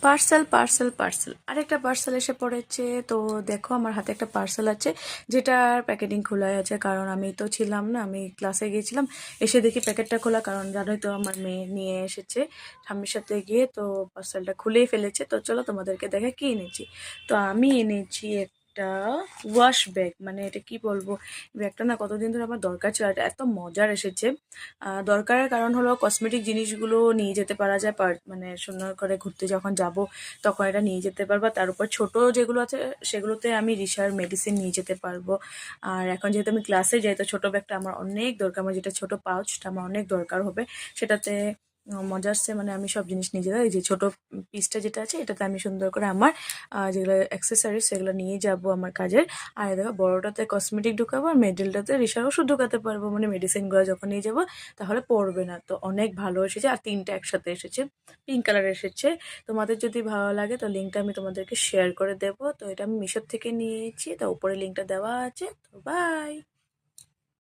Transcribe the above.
Parcel parcel parcel আরেকটা parcel এসে পড়েছে। তো দেখো আমার হাতে একটা পার্সেল আছে, যেটার প্যাকেটিং খোলাই আছে, কারণ আমি তো ছিলাম না, আমি ক্লাসে গিয়েছিলাম। এসে দেখি প্যাকেটটা খোলা, কারণ জানোই তো আমার মেয়ে নিয়ে এসেছে ঠাম্মির সাথে গিয়ে, তো পার্সেলটা খুলেই ফেলেছে। তো চলো তোমাদেরকে দেখে কি এনেছি। তো আমি এনেছি একটা ওয়াশ ব্যাগ, মানে এটা কি বলবো, ব্যাগটা না কতদিন ধরে আমার দরকার ছিল, এটা এত মজার এসেছে। দরকারের কারণ হলো কসমেটিক জিনিসগুলো নিয়ে যেতে পারা যায়, মানে সুন্দর করে ঘুরতে যখন যাব তখন এটা নিয়ে যেতে পারবো। তার উপর ছোট যেগুলো আছে সেগুলোতে আমি রিসার মেডিসিন নিয়ে যেতে পারবো। আর এখন যেহেতু আমি ক্লাসে যাই, তো ছোটো ব্যাগটা আমার অনেক দরকার, আমার যেটা ছোটো পাউচটা আমার অনেক দরকার হবে। সেটাতে মজারসে মানে আমি সব জিনিস নিয়ে যাবো। এই যে ছোটো পিসটা যেটা আছে এটাতে আমি সুন্দর করে আমার যেগুলো অ্যাক্সেসরিজ সেগুলো নিয়ে যাব আমার কাজের। আর দেখো বড়োটাতে কসমেটিক ঢুকাবো, আর মিডলটাতে রিসার ওষুধ ঢুকাতে পারবো, মানে মেডিসিনগুলো যখন নিয়ে যাবো তাহলে পড়বে না। তো অনেক ভালো এসেছে, আর তিনটা একসাথে এসেছে, পিঙ্ক কালার এসেছে। তোমাদের যদি ভালো লাগে তো লিঙ্কটা আমি তোমাদেরকে শেয়ার করে দেবো। তো এটা আমি মিশোর থেকে নিয়েছি, তো উপরে লিঙ্কটা দেওয়া আছে। তো বাই।